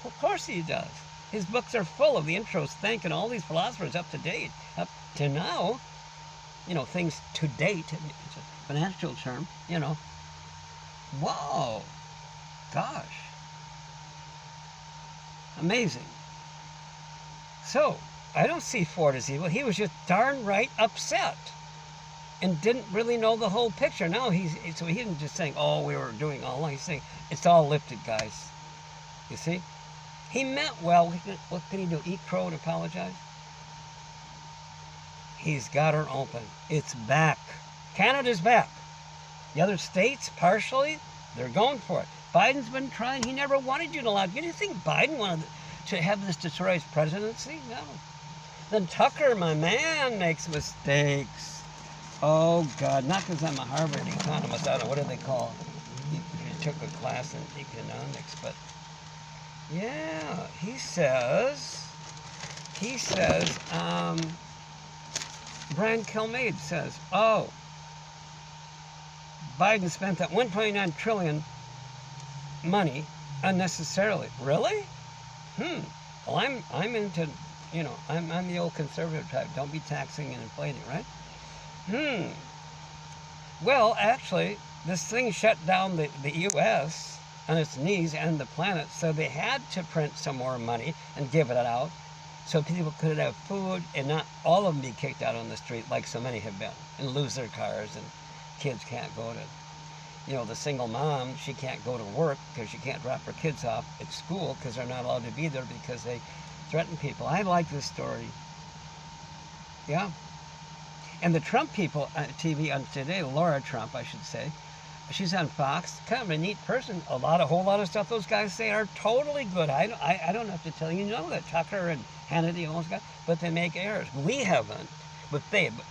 Of course he does. His books are full of the intros thanking all these philosophers up to date. Up to now, things to date, it's a financial term, Wow. Gosh. Amazing. So, I don't see Ford as evil. He was just darn right upset and didn't really know the whole picture. Now he isn't just saying, oh, we were doing all along. He's saying, it's all lifted, guys. You see? He meant well. What can he do? Eat crow and apologize? He's got her open. It's back. Canada's back. The other states, partially, they're going for it. Biden's been trying. He never wanted unilateral. Do you think Biden wanted to have this destroy his presidency? No. Then Tucker, my man, makes mistakes. Oh, God. Not because I'm a Harvard economist. I don't know. What do they call it? He took a class in economics. But, yeah, he says, Brian Kilmeade says, oh, Biden spent that $1.9 trillion money unnecessarily. Really? Well, I'm into, I'm the old conservative type. Don't be taxing and inflating, right? Well, actually, this thing shut down the U.S. on its knees and the planet, so they had to print some more money and give it out so people could have food and not all of them be kicked out on the street like so many have been and lose their cars and kids can't go to, the single mom, she can't go to work because she can't drop her kids off at school because they're not allowed to be there because they threaten people. I like this story. Yeah. And the Trump people on TV on today, Laura Trump, I should say, she's on Fox, kind of a neat person. A whole lot of stuff those guys say are totally good. I don't have to tell you, that Tucker and Hannity and all those guys, but they make errors. We haven't, but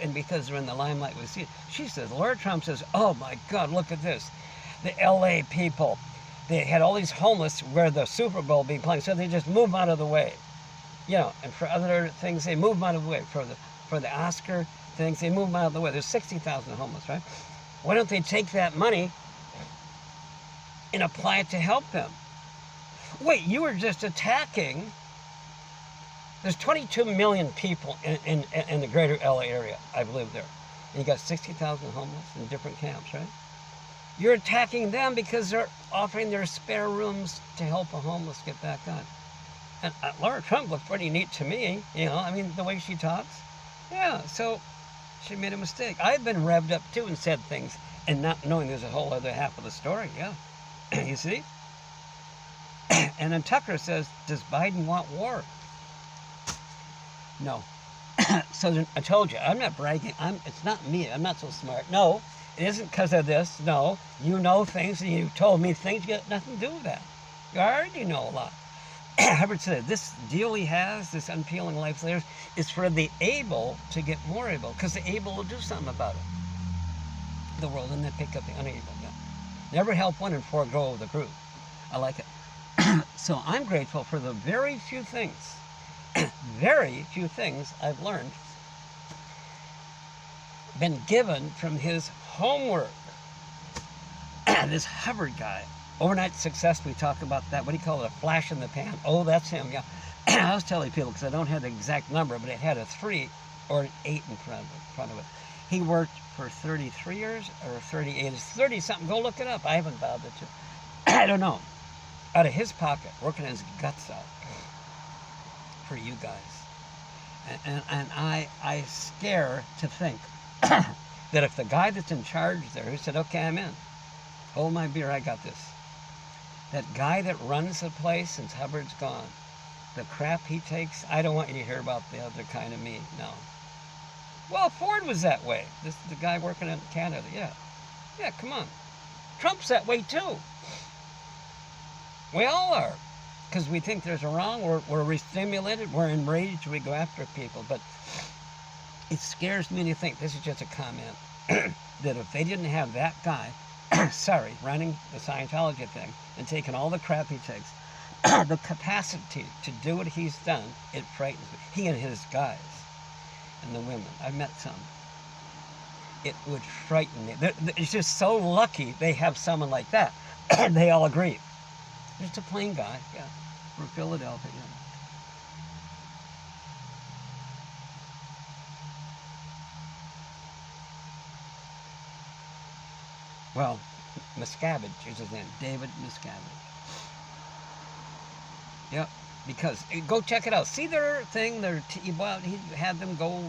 and because they're in the limelight, we see it. She says, Laura Trump says, oh my God, look at this. The LA people, they had all these homeless where the Super Bowl being played, so they just move out of the way. And for other things, they move out of the way. For the Oscar things, they move out of the way. There's 60,000 homeless, right? Why don't they take that money and apply it to help them? Wait, you were just attacking. There's 22 million people in the greater LA area, I believe there. And you got 60,000 homeless in different camps, right? You're attacking them because they're offering their spare rooms to help a homeless get back on. And Laura Trump looks pretty neat to me, the way she talks. Yeah, so she made a mistake. I've been revved up too and said things and not knowing there's a whole other half of the story, yeah. You see? And then Tucker says, does Biden want war? No. So I told you, I'm not bragging. It's not me. I'm not so smart. No, it isn't because of this. No, you know things and you told me things. You got nothing to do with that. You already know a lot. Hubbard said, this deal he has, this unpeeling life's layers, is for the able to get more able, because the able will do something about it. The world, and then pick up the unable. Yeah. Never help one and forego the group. I like it. So I'm grateful for the very few things I've learned, been given from his homework. This Hubbard guy, Overnight success, we talk about that. What do you call it? A flash in the pan. Oh, that's him. Yeah. I was telling people, because I don't have the exact number, but it had a 3 or an 8 in front of it. He worked for 33 years or 38. It's 30 something. Go look it up. I haven't bothered to. I don't know. Out of his pocket, working his guts out for you guys. And I scare to think that if the guy that's in charge there, who said, okay, I'm in, hold my beer, I got this. That guy that runs the place since Hubbard's gone, the crap he takes, I don't want you to hear about the other kind of me, no. Well, Ford was that way. The guy working in Canada, yeah. Yeah, come on. Trump's that way too. We all are. Because we think there's a wrong, we're re-stimulated, we're enraged, we go after people. But it scares me to think, this is just a comment, that if they didn't have that guy, running the Scientology thing and taking all the crap he takes, the capacity to do what he's done, it frightens me. He and his guys and the women. I've met some. It would frighten me. It's just so lucky they have someone like that. They all agree. Just a plain guy, yeah, from Philadelphia. Yeah. Well, Miscavige is his name, David Miscavige. Yep, because go check it out. See their thing. He had them go.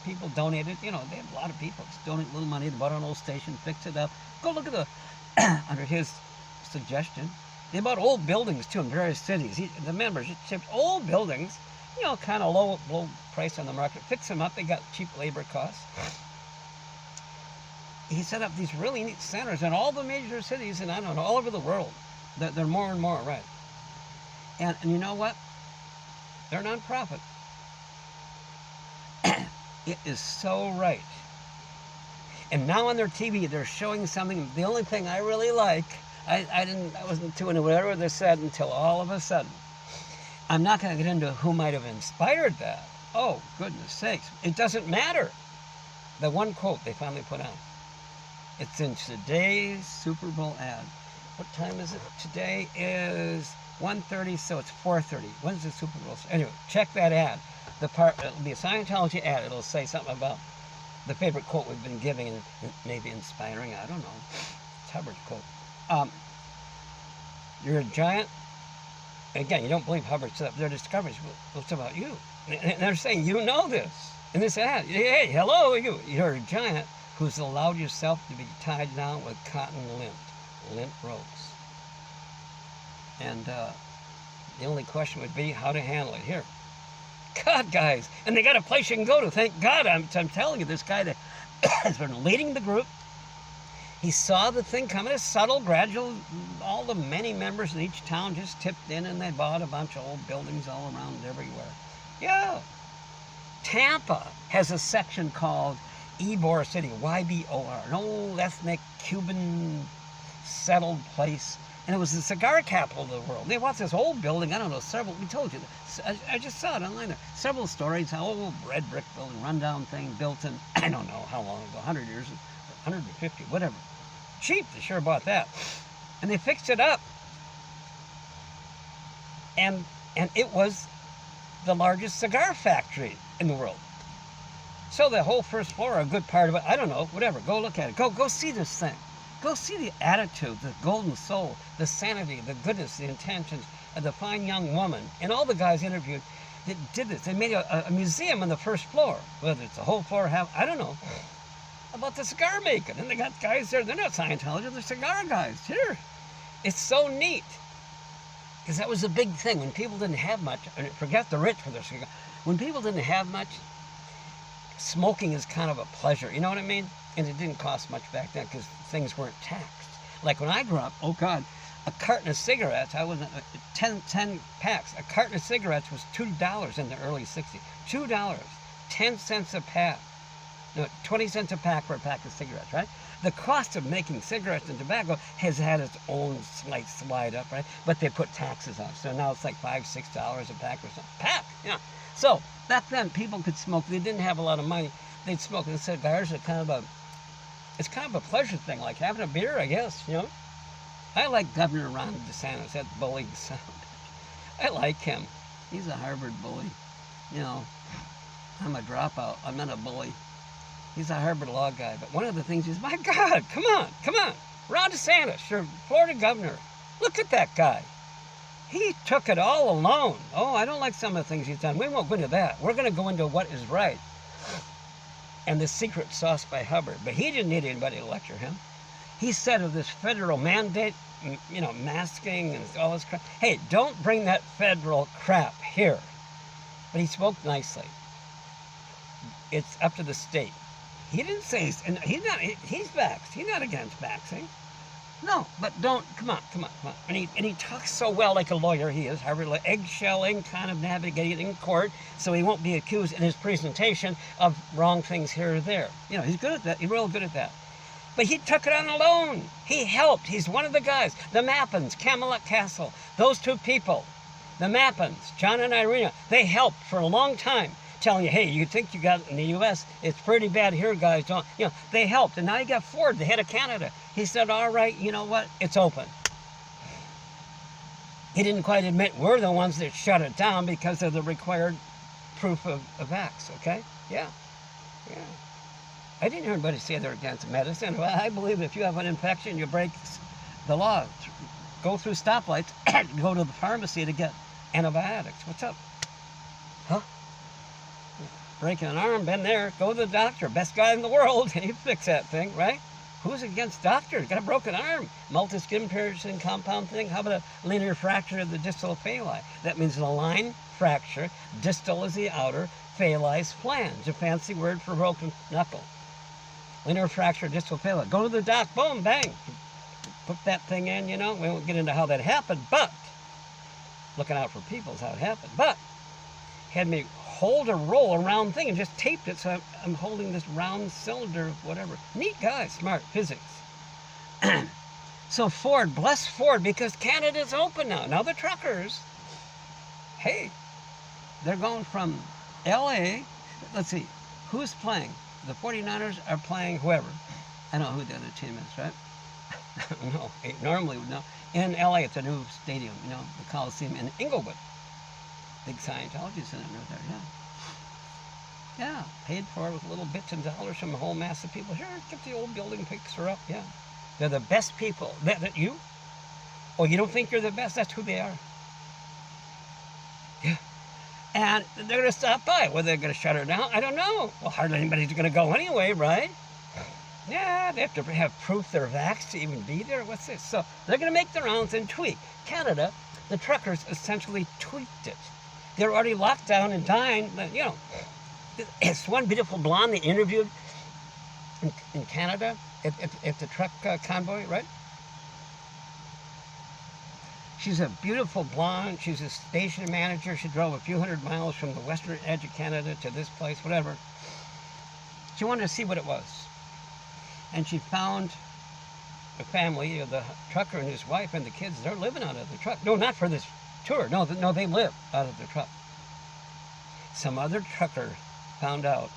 People donated. They have a lot of people donate a little money. They bought an old station, fix it up. Go look at the under his suggestion. They bought old buildings too in various cities. The members shipped old buildings, kind of low price on the market. Fix them up. They got cheap labor costs. He set up these really neat centers in all the major cities, and I don't know, all over the world. They're more and more, right? And you know what? They're nonprofit. It is so right. And now on their TV, they're showing something. The only thing I really like, I wasn't too into whatever they said until all of a sudden. I'm not going to get into who might have inspired that. Oh, goodness sakes. It doesn't matter. The one quote they finally put on. It's in today's Super Bowl ad. What time is it? Today is 1:30, so it's 4:30. When's the Super Bowl? Anyway, check that ad. It'll be a Scientology ad. It'll say something about the favorite quote we've been giving and maybe inspiring. I don't know. It's Hubbard's quote. You're a giant. Again, you don't believe Hubbard said their discoveries. What's about you? And they're saying, you know this. In this ad, hey, hello, you're a giant who's allowed yourself to be tied down with cotton lint ropes. And the only question would be how to handle it here. God, guys, and they got a place you can go to. Thank God, I'm telling you, this guy that has been leading the group, he saw the thing coming, a subtle, gradual, all the many members in each town just tipped in and they bought a bunch of old buildings all around everywhere. Yeah. Tampa has a section called Ybor City, Y-B-O-R, an old ethnic Cuban settled place. And it was the cigar capital of the world. They bought this old building, I don't know, we told you, I just saw it online there. Several stories, an old red brick building, rundown thing, built in, I don't know how long ago, 100 years, 150, whatever. Cheap, they sure bought that. And they fixed it up. And it was the largest cigar factory in the world. So the whole first floor, a good part of it, I don't know, whatever, go look at it. Go see this thing. Go see the attitude, the golden soul, the sanity, the goodness, the intentions of the fine young woman. And all the guys interviewed that did this. They made a museum on the first floor, whether it's a whole floor or half, I don't know, about the cigar making. And they got guys there, they're not Scientology, they're cigar guys. Here. It's so neat. Because that was a big thing. When people didn't have much, and forget the rich for their cigar, when people didn't have much, smoking is kind of a pleasure. You know what I mean? And it didn't cost much back then because things weren't taxed. Like when I grew up, oh God, a carton of cigarettes, 10 packs. A carton of cigarettes was $2 in the early 60s. $2, 10 cents a pack. No, 20 cents a pack for a pack of cigarettes, right? The cost of making cigarettes and tobacco has had its own slight slide up, right? But they put taxes on it. So now it's like $5, $6 a pack or something. Pack, yeah. So back then people could smoke. They didn't have a lot of money. They'd smoke. And cigars are kind of a pleasure thing, like having a beer, I guess, you know. I like Governor Ron DeSantis, that bully son. I like him. He's a Harvard bully. You know, I'm a dropout. I'm not a bully. He's a Harvard law guy. But one of the things is, my God, come on. Ron DeSantis, your Florida governor. Look at that guy. He took it all alone. Oh, I don't like some of the things he's done. We won't go into that. We're going to go into what is right. And the secret sauce by Hubbard. But he didn't need anybody to lecture him. He said of this federal mandate, you know, masking and all this crap. Hey, don't bring that federal crap here. But he spoke nicely. It's up to the state. He didn't say, and he's vaxxed. He's not against vaxxing. No, but don't, come on. And he talks so well like a lawyer he is, Harvard, eggshelling, kind of navigating in court, so he won't be accused in his presentation of wrong things here or there. You know, he's good at that. He's real good at that. But he took it on alone. He helped. He's one of the guys. The Mappins, Camelot Castle, those two people, the Mappins, John and Irina, they helped for a long time, telling you, hey, you think you got it in the U.S., it's pretty bad here, guys. Don't, you know, they helped. And now you got Ford, the head of Canada. He said, all right, you know what? It's open. He didn't quite admit we're the ones that shut it down because of the required proof of vax, okay? Yeah. I didn't hear anybody say they're against medicine. Well, I believe if you have an infection, you break the law. Go through stoplights, go to the pharmacy to get antibiotics. What's up? Huh? Breaking an arm, been there, go to the doctor. Best guy in the world, he fix that thing, right? Who's against doctors? Got a broken arm. Multi-skin piercing compound thing. How about a linear fracture of the distal phalanx? That means a line fracture. Distal is the outer, phalanx flange, a fancy word for broken knuckle. Linear fracture, distal phalanx. Go to the doc, boom, bang. Put that thing in, you know. We won't get into how that happened, but looking out for people is how it happened. But had me hold a roll, a round thing, and just taped it, so I'm holding this round cylinder of whatever. Neat guy, smart, physics. So Ford, bless Ford, because Canada's open now. Now the truckers, hey, they're going from L.A., let's see, who's playing? The 49ers are playing whoever. I don't know who the other team is, right? No, normally would know. In L.A., it's a new stadium, you know, the Coliseum in Inglewood. Big Scientology Center there, yeah. Yeah, paid for with little bits and dollars from a whole mass of people. Sure, get the old building, fix her up, yeah. They're the best people. That you? Oh, you don't think you're the best? That's who they are. Yeah. And they're going to stop by. Whether they're going to shut her down, I don't know. Well, hardly anybody's going to go anyway, right? Yeah, they have to have proof they're vaxxed to even be there. What's this? So they're going to make the rounds and tweak. Canada, the truckers essentially tweaked it. They're already locked down and dying. You know, it's one beautiful blonde they interviewed in Canada at the truck convoy, right? She's a beautiful blonde. She's a station manager. She drove a few hundred miles from the western edge of Canada to this place, whatever. She wanted to see what it was. And she found a family, the trucker and his wife and the kids. They're living out of the truck. No, not for this tour. No, they live out of the truck. Some other trucker found out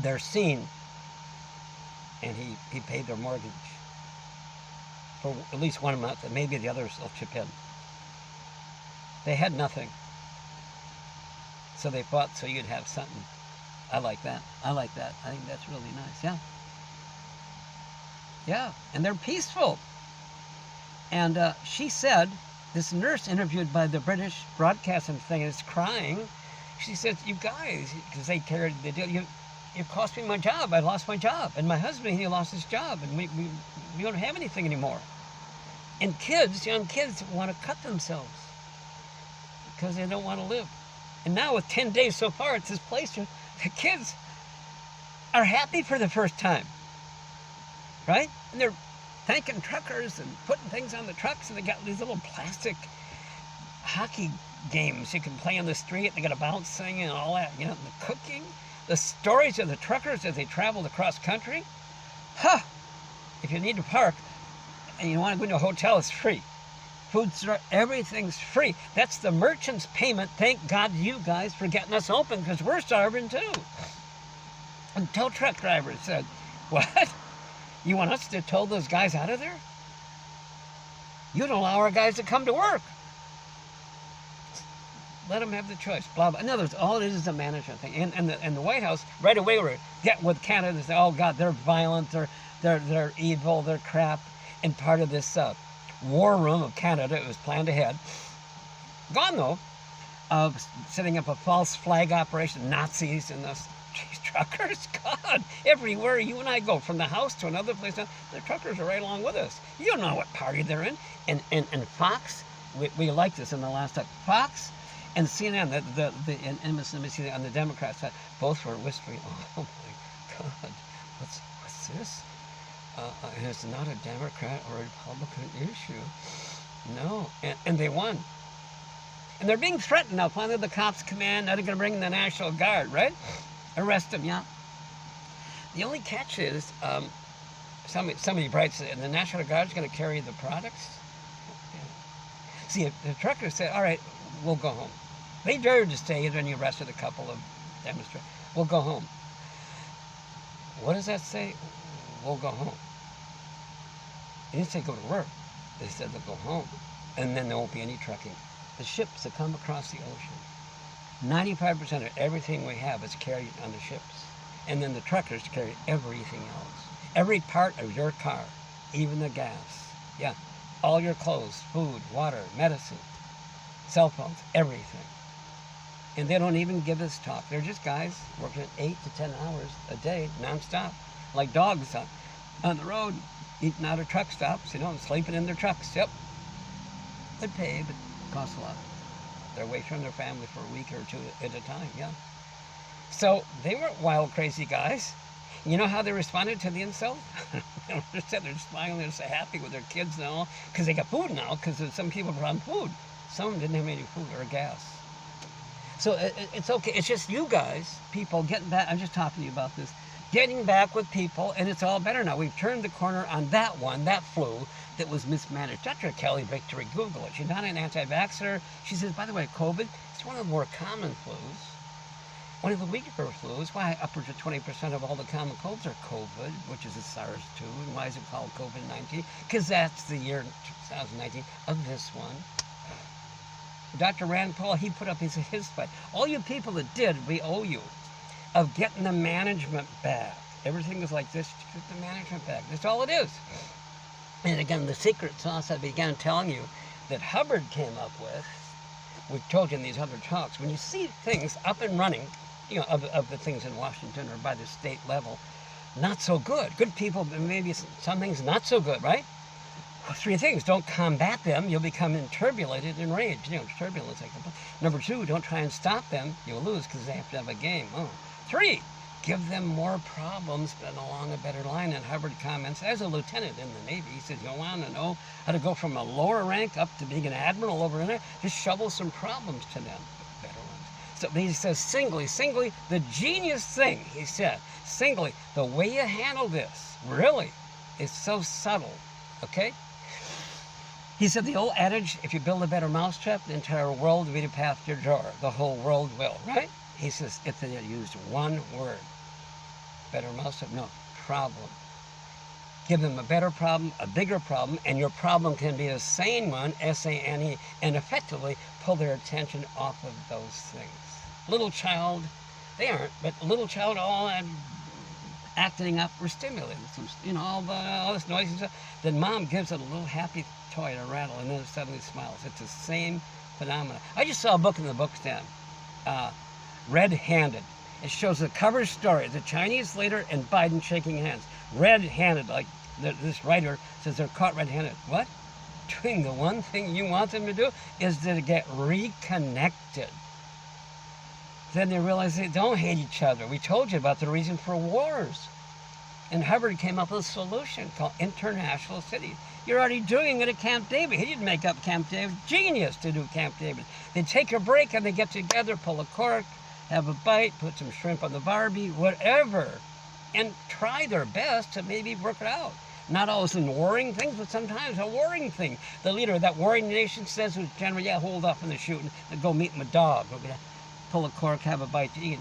they're seen, and he paid their mortgage for at least 1 month, and maybe the others will chip in. They had nothing, so they fought so you'd have something. I like that. I think that's really nice. Yeah. Yeah, and they're peaceful. And she said, this nurse interviewed by the British broadcasting thing is crying. She says, you guys, because they carried the deal, you cost me my job. I lost my job. And my husband, he lost his job. And we don't have anything anymore. And kids, young kids, want to cut themselves because they don't want to live. And now with 10 days so far, it's this place where the kids are happy for the first time. Right? And they're thanking truckers and putting things on the trucks, and they got these little plastic hockey games you can play on the street. They got a bounce thing and all that, you know, the cooking, the stories of the truckers as they traveled across country. If you need to park and you want to go into a hotel, it's free. Food store, everything's free. That's the merchant's payment. Thank God you guys for getting us open, because we're starving too. And tow truck drivers said, what? You want us to tow those guys out of there? You don't allow our guys to come to work. Let them have the choice. Blah, blah. In other words, all it is a management thing. And the White House, right away, we're getting with Canada and say, oh, God, they're violent, they're evil, they're crap. And part of this war room of Canada, it was planned ahead. Gone, though, of setting up a false flag operation, Nazis and those truckers. God, everywhere you and I go, from the house to another place, the truckers are right along with us. You don't know what party they're in. And Fox, we like this in the last time. Fox and CNN, the MSNBC on the Democrat side, both were whispering, oh my God, what's this? It's not a Democrat or a Republican issue. No, and they won. And they're being threatened now. Finally, the cops come in. Now they're going to bring in the National Guard, right? Arrest them, yeah. The only catch is, somebody writes, and the National Guard's going to carry the products. Yeah. See, if the truckers say, all right, we'll go home. They dared to stay, and then you arrested a couple of demonstrators. We'll go home. What does that say? We'll go home. They didn't say go to work. They said they'll go home. And then there won't be any trucking. The ships that come across the ocean, 95% of everything we have is carried on the ships. And then the truckers carry everything else. Every part of your car, even the gas. Yeah, all your clothes, food, water, medicine, cell phones, everything. And they don't even give us talk. They're just guys working 8 to 10 hours a day, nonstop, like dogs on the road, eating out of truck stops, and sleeping in their trucks. Yep. Good pay, but costs a lot. They're away from their family for a week or two at a time, yeah. So they weren't wild, crazy guys. You know how they responded to the insult? They don't understand. They're smiling. They're so happy with their kids now because they got food now, because some people were on food. Some of them didn't have any food or gas. So it's okay. It's just you guys, people, getting back. I'm just talking to you about this. Getting back with people, and it's all better now. We've turned the corner on that one, that flu that was mismanaged. Dr. Kelly Victory, Google it. She's not an anti-vaxxer. She says, by the way, COVID, it's one of the more common flus. One of the weaker flus. Why upwards of 20% of all the common colds are COVID, which is a SARS-2. And why is it called COVID-19? Because that's the year 2019 of this one. Dr. Rand Paul, he put up his fight. All you people that did, we owe you, of getting the management back. Everything is like this, get the management back. That's all it is. And again, the secret sauce I began telling you that Hubbard came up with, we've told you in these other talks, when you see things up and running, of the things in Washington or by the state level, not so good. Good people, maybe some things not so good, right? Well, 3 things. Don't combat them. You'll become turbulated and enraged. Turbulence. Number 2, don't try and stop them. You'll lose because they have to have a game. 3, give them more problems but along a better line. And Hubbard comments, as a lieutenant in the Navy, he says, you want to know how to go from a lower rank up to being an admiral over there? Just shovel some problems to them. Better ones. So he says, singly, the genius thing, he said, singly, the way you handle this, really, is so subtle, okay? He said the old adage, if you build a better mousetrap, the entire world will be the path to your door. The whole world will, right? He says, if they had used one word, better mousetrap, no, problem. Give them a better problem, a bigger problem, and your problem can be a sane one, S-A-N-E, and effectively pull their attention off of those things. Little child, they aren't, but little child, all acting up or stimulating, all this noise and stuff. Then mom gives it a little happy toy to rattle, and then it suddenly smiles. It's the same phenomena. I just saw a book in the bookstand, Red-Handed. It shows the cover story, the Chinese leader and Biden shaking hands. Red-handed, like this writer says they're caught red-handed. What? Doing the one thing you want them to do is to get reconnected. Then they realize they don't hate each other. We told you about the reason for wars. And Hubbard came up with a solution called international cities. You're already doing it at Camp David. He didn't make up Camp David. Genius to do Camp David. They take a break and they get together, pull a cork, have a bite, put some shrimp on the barbie, whatever, and try their best to maybe work it out. Not always in warring things, but sometimes a warring thing. The leader of that warring nation says to his general, yeah, hold off on the shooting and go meet my dog. We're going to pull a cork, have a bite to eat.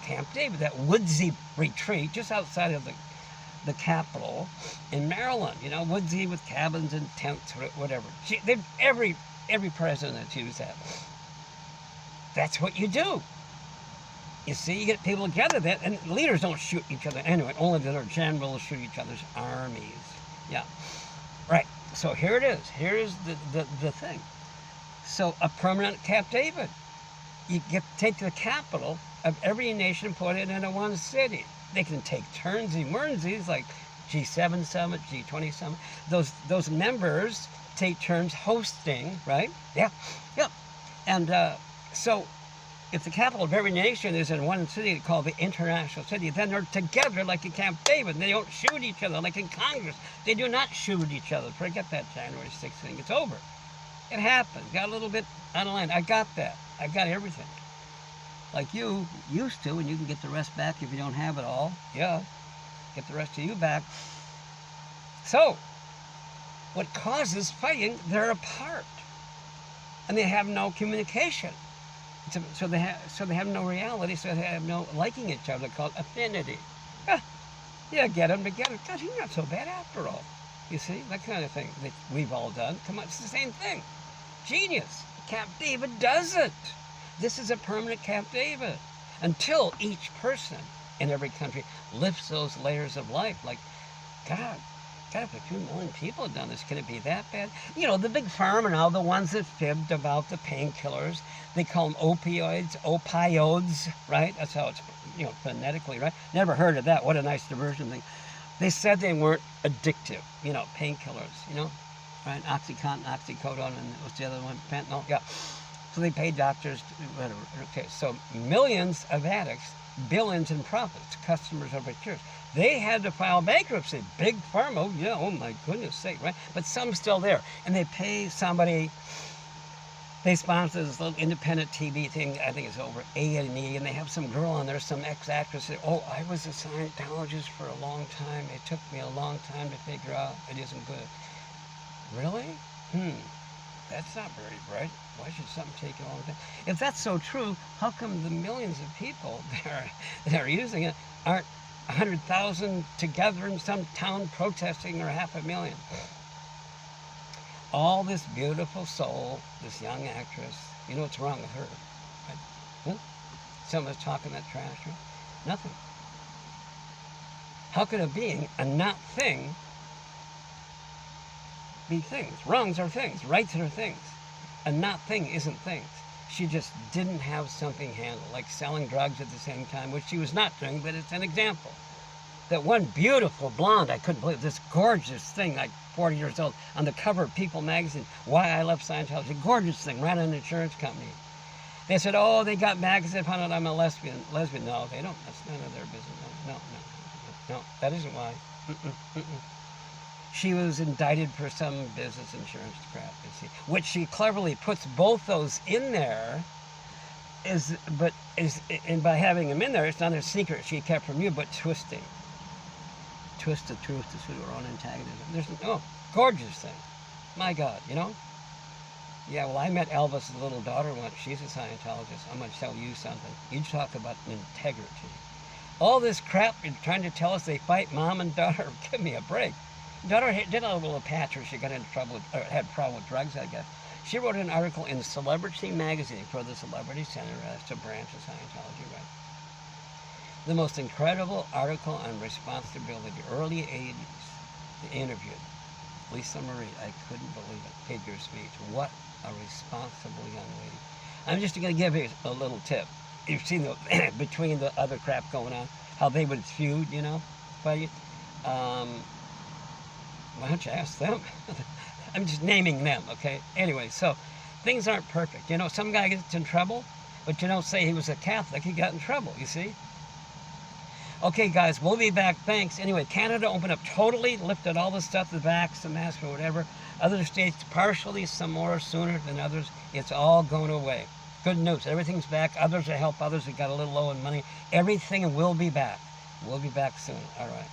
Camp David, that woodsy retreat just outside of the the Capitol in Maryland. You know, woodsy with cabins and tents, whatever. Every president has used that. That's what you do. You see, you get people together, and leaders don't shoot each other anyway. Only their generals shoot each other's armies. Yeah, right. So here it is. Here's the thing. So a permanent Camp David. You take the capital of every nation, put it into one city. They can take turns, emergencies like G7 summit, G20 summit. Those members take turns hosting, right? Yeah. And so if the capital of every nation is in one city called the international city, then they're together like in Camp David. They don't shoot each other like in Congress. They do not shoot each other. Forget that January 6th thing. It's over. It happened. Got a little bit out of line. I got that. I got everything. Like you used to, and you can get the rest back if you don't have it all. Yeah. Get the rest of you back. So, what causes fighting? They're apart. And they have no communication. So they have no reality, so they have no liking each other, called affinity. Yeah, get them together. God, he's not so bad after all. You see, that kind of thing that we've all done. Come on, it's the same thing. Genius. Camp David does it. This is a permanent Camp David. Until each person in every country lifts those layers of life. Like, God, if a few million people have done this, can it be that bad? You know, the big pharma now, the ones that fibbed about the painkillers, they call them opioids, right? That's how it's, phonetically, right? Never heard of that. What a nice diversion thing. They said they weren't addictive, painkillers, right? Oxycontin, oxycodone, and what's the other one? Fentanyl, yeah. So they pay doctors, whatever. Okay, so millions of addicts, billions in profits, customers of a church. They had to file bankruptcy. Big pharma, oh my goodness sake, right? But some still there. And they pay somebody, they sponsor this little independent TV thing, I think it's over A&E, and they have some girl on there, some ex-actress that, I was a Scientologist for a long time. It took me a long time to figure out it isn't good. Really? That's not very bright. Why should something take a long time? If that's so true, how come the millions of people that are using it aren't 100,000 together in some town protesting, or 500,000? All this beautiful soul, this young actress, what's wrong with her? Right? Someone's talking that trash, right? Nothing. How could a being, a not thing, be things? Wrongs are things. Rights are things. A not thing isn't things. She just didn't have something handled, like selling drugs at the same time, which she was not doing, but it's an example. That one beautiful blonde, I couldn't believe, this gorgeous thing, like 40 years old, on the cover of People magazine, Why I Left Scientology, gorgeous thing, ran an insurance company. They said, they got magazine, found out I'm a lesbian. No, they don't, that's none of their business. No, that isn't why. She was indicted for some business insurance crap, you see, which she cleverly puts both those in there, and by having them in there, it's not a secret she kept from you, but twist the truth to suit her own antagonism. Gorgeous thing. My God, Yeah, well, I met Elvis's little daughter once. She's a Scientologist. I'm going to tell you something. You talk about integrity. All this crap you're trying to tell us they fight mom and daughter, give me a break. Daughter did a little patch where she got into trouble, or had a problem with drugs, I guess. She wrote an article in Celebrity magazine for the Celebrity Center as to branch of Scientology, right? The most incredible article on responsibility, early 80s, they interviewed Lisa Marie. I couldn't believe it. Figure speech. What a responsible young lady. I'm just going to give you a little tip. You've seen between the other crap going on, how they would feud, fight. Why don't you ask them? I'm just naming them, okay? Anyway, so things aren't perfect. Some guy gets in trouble, but you don't say he was a Catholic. He got in trouble, you see? Okay, guys, we'll be back. Thanks. Anyway, Canada opened up totally, lifted all the stuff, the vax, the mask, or whatever. Other states partially, some more sooner than others. It's all going away. Good news. Everything's back. Others will help others who got a little low in money. Everything will be back. We'll be back soon. All right.